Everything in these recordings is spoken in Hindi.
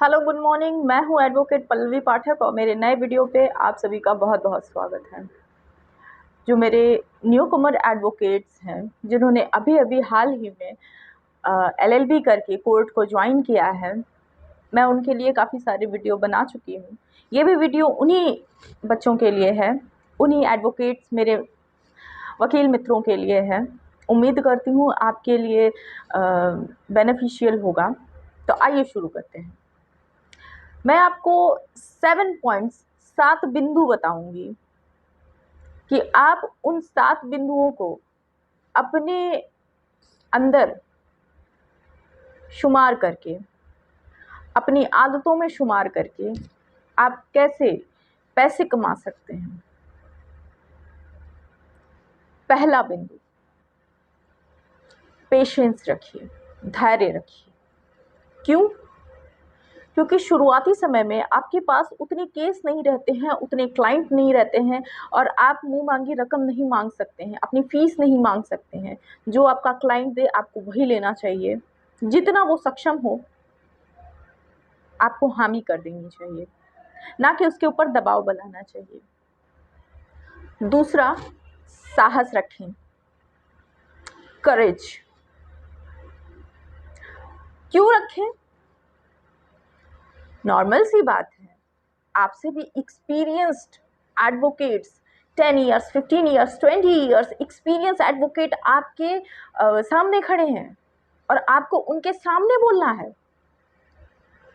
Hello, good morning. मैं हूं एडवोकेट पल्लवी पाठक और मेरे नए वीडियो पे आप सभी का बहुत बहुत स्वागत है। जो मेरे न्यू कमर एडवोकेट्स हैं, जिन्होंने अभी अभी हाल ही में एलएलबी करके कोर्ट को ज्वाइन किया है, मैं उनके लिए काफ़ी सारे वीडियो बना चुकी हूँ। ये भी वीडियो उन्हीं बच्चों के लिए है, उन्हीं एडवोकेट्स मेरे वकील मित्रों के लिए है। उम्मीद करती हूँ आपके लिए बेनिफिशियल होगा। तो आइए शुरू करते हैं। मैं आपको 7 पॉइंट्स, 7 बिंदु बताऊंगी कि आप उन 7 बिंदुओं को अपने अंदर शुमार करके, अपनी आदतों में शुमार करके आप कैसे पैसे कमा सकते हैं। पहला बिंदु, पेशेंस रखिए, धैर्य रखिए। क्यों? क्योंकि शुरुआती समय में आपके पास उतने केस नहीं रहते हैं, उतने क्लाइंट नहीं रहते हैं और आप मुंह मांगी रकम नहीं मांग सकते हैं, अपनी फीस नहीं मांग सकते हैं। जो आपका क्लाइंट दे आपको वही लेना चाहिए। जितना वो सक्षम हो आपको हामी कर देनी चाहिए, ना कि उसके ऊपर दबाव बनाना चाहिए। दूसरा, साहस रखें, करेज। क्यों रखें? नॉर्मल सी बात है, आपसे भी experienced advocates, 10 years, 15 years, 20 years experience advocate आपके सामने खड़े हैं और आपको उनके सामने बोलना है।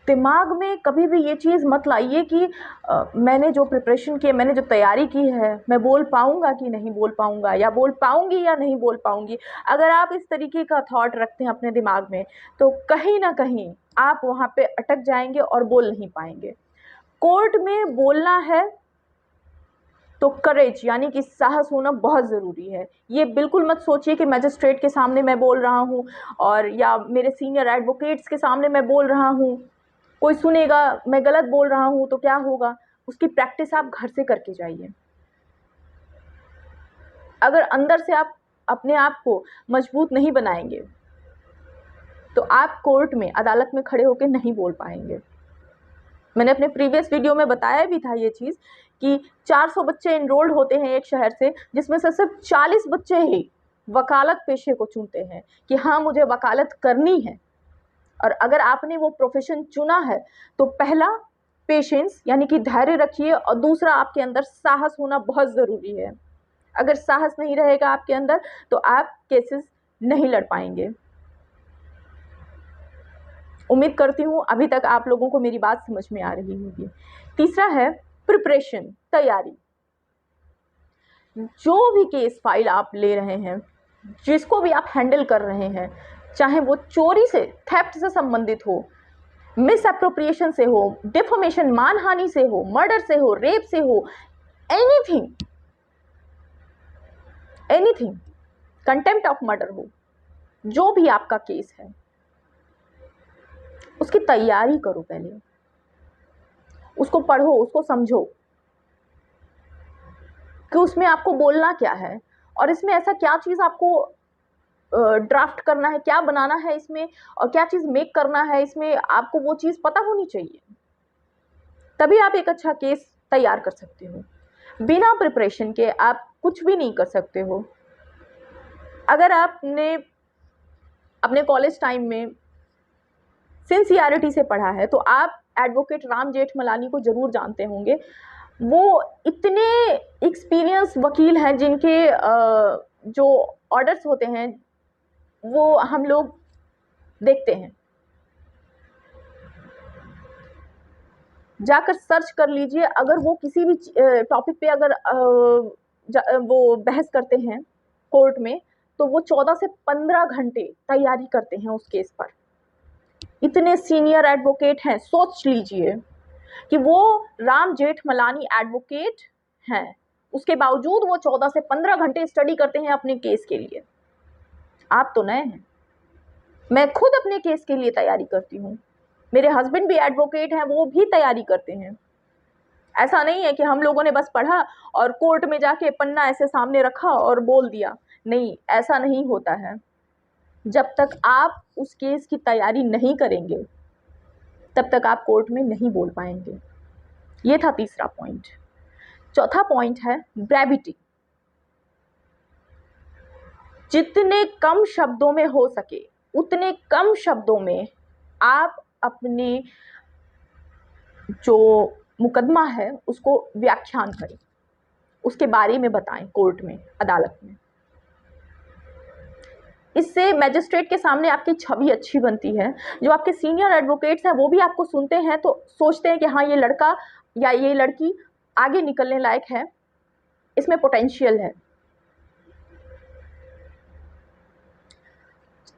दिमाग में कभी भी ये चीज़ मत लाइए कि मैंने जो प्रिपरेशन की है, मैंने जो तैयारी की है, मैं बोल पाऊंगा कि नहीं बोल पाऊंगा, या बोल पाऊंगी या नहीं बोल पाऊंगी। अगर आप इस तरीके का थॉट रखते हैं अपने दिमाग में, तो कहीं ना कहीं आप वहाँ पे अटक जाएंगे और बोल नहीं पाएंगे। कोर्ट में बोलना है तो करेज यानी कि साहस होना बहुत ज़रूरी है। ये बिल्कुल मत सोचिए कि मैजिस्ट्रेट के सामने मैं बोल रहा हूँ और या मेरे सीनियर एडवोकेट्स के सामने मैं बोल रहा हूँ, कोई सुनेगा मैं गलत बोल रहा हूँ तो क्या होगा। उसकी प्रैक्टिस आप घर से करके जाइए। अगर अंदर से आप अपने आप को मजबूत नहीं बनाएंगे तो आप कोर्ट में, अदालत में खड़े होकर नहीं बोल पाएंगे। मैंने अपने प्रीवियस वीडियो में बताया भी था ये चीज़ कि 400 बच्चे इनरोल्ड होते हैं एक शहर से, जिसमें से सिर्फ 40 बच्चे ही वकालत पेशे को चुनते हैं कि हाँ मुझे वकालत करनी है। और अगर आपने वो प्रोफेशन चुना है तो पहला पेशेंस यानी कि धैर्य रखिए, और दूसरा आपके अंदर साहस होना बहुत ज़रूरी है। अगर साहस नहीं रहेगा आपके अंदर तो आप केसेस नहीं लड़ पाएंगे। उम्मीद करती हूँ अभी तक आप लोगों को मेरी बात समझ में आ रही होगी। तीसरा है प्रिपरेशन, तैयारी। जो भी केस फाइल आप ले रहे हैं, जिसको भी आप हैंडल कर रहे हैं, चाहे वो चोरी से, थेफ्ट से संबंधित हो, मिस अप्रोप्रिएशन से हो, डिफॉर्मेशन मानहानि से हो, मर्डर से हो, रेप से हो, anything anything, contempt of murder हो, जो भी आपका केस है उसकी तैयारी करो। पहले उसको पढ़ो, उसको समझो कि उसमें आपको बोलना क्या है और इसमें ऐसा क्या चीज़ आपको ड्राफ्ट करना है, क्या बनाना है इसमें, और क्या चीज़ मेक करना है इसमें, आपको वो चीज़ पता होनी चाहिए। तभी आप एक अच्छा केस तैयार कर सकते हो। बिना प्रिपरेशन के आप कुछ भी नहीं कर सकते हो। अगर आपने अपने कॉलेज टाइम में सिंसियरिटी से पढ़ा है तो आप एडवोकेट राम जेठमलानी को जरूर जानते होंगे। वो इतने एक्सपीरियंस वकील हैं जिनके जो ऑर्डर्स होते हैं वो हम लोग देखते हैं। जाकर सर्च कर लीजिए, अगर वो किसी भी टॉपिक पे अगर वो बहस करते हैं कोर्ट में, तो वो 14 से 15 घंटे तैयारी करते हैं उस केस पर। इतने सीनियर एडवोकेट हैं, सोच लीजिए कि वो राम जेठमलानी एडवोकेट हैं, उसके बावजूद वो 14 से 15 घंटे स्टडी करते हैं अपने केस के लिए। आप तो नए हैं, मैं खुद अपने केस के लिए तैयारी करती हूँ, मेरे हस्बैंड भी एडवोकेट हैं, वो भी तैयारी करते हैं। ऐसा नहीं है कि हम लोगों ने बस पढ़ा और कोर्ट में जाके पन्ना ऐसे सामने रखा और बोल दिया। नहीं, ऐसा नहीं होता है। जब तक आप उस केस की तैयारी नहीं करेंगे तब तक आप कोर्ट में नहीं बोल पाएंगे। ये था तीसरा पॉइंट। चौथा पॉइंट है ब्रेविटी। जितने कम शब्दों में हो सके उतने कम शब्दों में आप अपने जो मुकदमा है उसको व्याख्यान करें, उसके बारे में बताएं कोर्ट में, अदालत में। इससे मैजिस्ट्रेट के सामने आपकी छवि अच्छी बनती है। जो आपके सीनियर एडवोकेट्स हैं वो भी आपको सुनते हैं तो सोचते हैं कि हाँ, ये लड़का या ये लड़की आगे निकलने लायक है, इसमें पोटेंशियल है।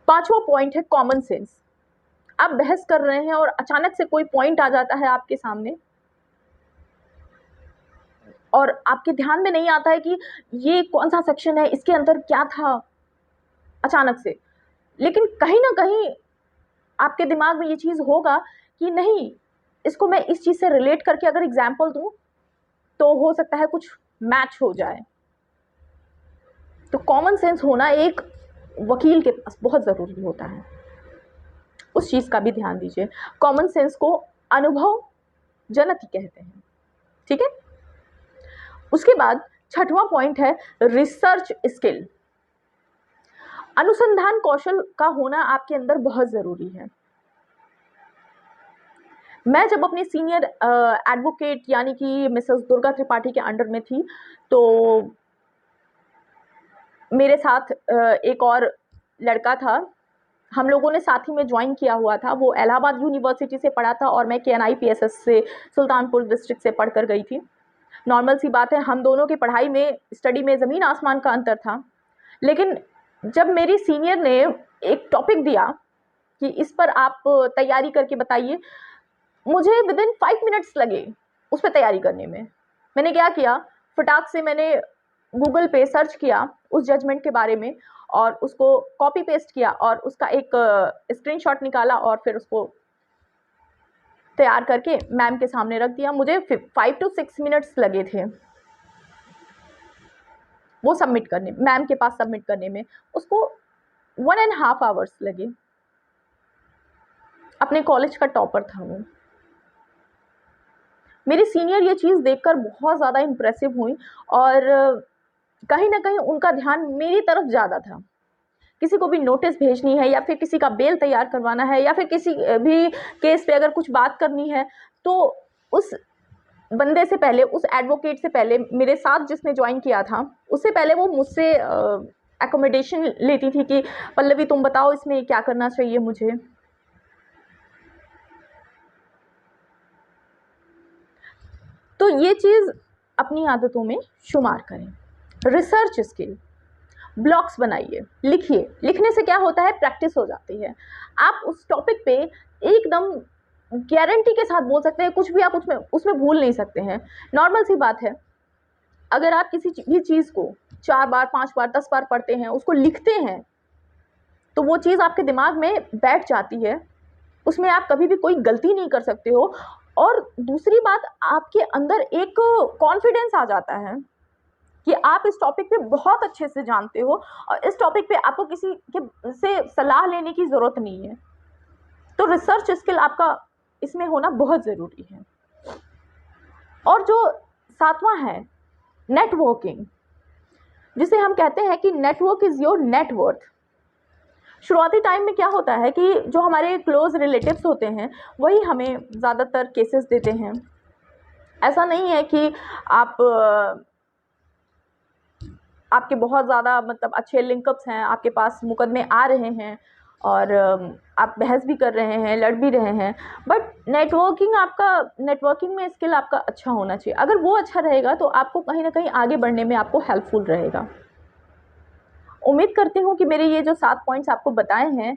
पांचवा पॉइंट है कॉमन सेंस। आप बहस कर रहे हैं और अचानक से कोई पॉइंट आ जाता है आपके सामने और आपके ध्यान में नहीं आता है कि ये कौन सा सेक्शन है, इसके अंदर क्या था, अचानक से। लेकिन कहीं ना कहीं आपके दिमाग में ये चीज़ होगा कि नहीं, इसको मैं इस चीज़ से रिलेट करके अगर एग्जाम्पल दूं तो हो सकता है कुछ मैच हो जाए। तो कॉमन सेंस होना एक वकील के पास बहुत ज़रूरी होता है, उस चीज़ का भी ध्यान दीजिए। कॉमन सेंस को अनुभव जनति कहते हैं, ठीक है। उसके बाद छठवां पॉइंट है रिसर्च स्किल। अनुसंधान कौशल का होना आपके अंदर बहुत ज़रूरी है। मैं जब अपने सीनियर एडवोकेट यानी कि मिसेस दुर्गा त्रिपाठी के अंडर में थी तो मेरे साथ एक और लड़का था, हम लोगों ने साथ ही में ज्वाइन किया हुआ था। वो इलाहाबाद यूनिवर्सिटी से पढ़ा था और मैं KNI PSS से सुल्तानपुर डिस्ट्रिक्ट से पढ़ कर गई थी। नॉर्मल सी बात है, हम दोनों की पढ़ाई में, स्टडी में ज़मीन आसमान का अंतर था। लेकिन जब मेरी सीनियर ने एक टॉपिक दिया कि इस पर आप तैयारी करके बताइए, मुझे विदिन 5 मिनट्स लगे उस पर तैयारी करने में। मैंने क्या किया, फटाक से मैंने गूगल पे सर्च किया उस जजमेंट के बारे में और उसको कॉपी पेस्ट किया और उसका एक स्क्रीनशॉट निकाला और फिर उसको तैयार करके मैम के सामने रख दिया। मुझे 5 to 6 मिनट्स लगे थे वो सबमिट करने, मैम के पास सबमिट करने में। उसको 1.5 आवर्स लगे। अपने कॉलेज का टॉपर था वो। मेरी सीनियर ये चीज़ देखकर बहुत ज़्यादा इम्प्रेसिव हुई और कहीं ना कहीं उनका ध्यान मेरी तरफ ज़्यादा था। किसी को भी नोटिस भेजनी है या फिर किसी का बेल तैयार करवाना है या फिर किसी भी केस पे अगर कुछ बात करनी है तो उस बंदे से पहले, उस एडवोकेट से पहले, मेरे साथ जिसने ज्वाइन किया था उससे पहले वो मुझसे एकोमोडेशन लेती थी कि पल्लवी तुम बताओ इसमें क्या करना चाहिए मुझे। तो ये चीज़ अपनी आदतों में शुमार करें। रिसर्च स्किल, ब्लॉग्स बनाइए, लिखिए। लिखने से क्या होता है, प्रैक्टिस हो जाती है। आप उस टॉपिक पे एकदम गारंटी के साथ बोल सकते हैं, कुछ भी आप उसमें भूल नहीं सकते हैं। नॉर्मल सी बात है, अगर आप किसी भी चीज़ को 4 बार 5 बार 10 बार पढ़ते हैं, उसको लिखते हैं, तो वो चीज़ आपके दिमाग में बैठ जाती है। उसमें आप कभी भी कोई गलती नहीं कर सकते हो। और दूसरी बात, आपके अंदर एक कॉन्फिडेंस आ जाता है कि आप इस टॉपिक पे बहुत अच्छे से जानते हो और इस टॉपिक पे आपको किसी के से सलाह लेने की ज़रूरत नहीं है। तो रिसर्च स्किल आपका इसमें होना बहुत ज़रूरी है। और जो सातवां है नेटवर्किंग, जिसे हम कहते हैं कि नेटवर्क इज़ योर नेटवर्थ। शुरुआती टाइम में क्या होता है कि जो हमारे क्लोज रिलेटिव्स होते हैं वही हमें ज़्यादातर केसेस देते हैं। ऐसा नहीं है कि आपके बहुत ज़्यादा मतलब अच्छे लिंकअप्स हैं, आपके पास मुकदमे आ रहे हैं और आप बहस भी कर रहे हैं, लड़ भी रहे हैं, बट नेटवर्किंग में स्किल आपका अच्छा होना चाहिए। अगर वो अच्छा रहेगा तो आपको कहीं ना कहीं आगे बढ़ने में आपको हेल्पफुल रहेगा। उम्मीद करती हूँ कि मेरे ये जो 7 पॉइंट्स आपको बताए हैं,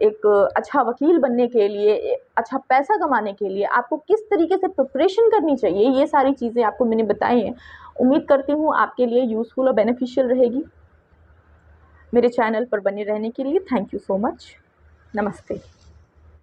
एक अच्छा वकील बनने के लिए, अच्छा पैसा कमाने के लिए आपको किस तरीके से प्रिपरेशन करनी चाहिए, ये सारी चीज़ें आपको मैंने बताई हैं। उम्मीद करती हूँ आपके लिए यूज़फुल और बेनिफिशियल रहेगी। मेरे चैनल पर बने रहने के लिए थैंक यू सो मच। नमस्ते।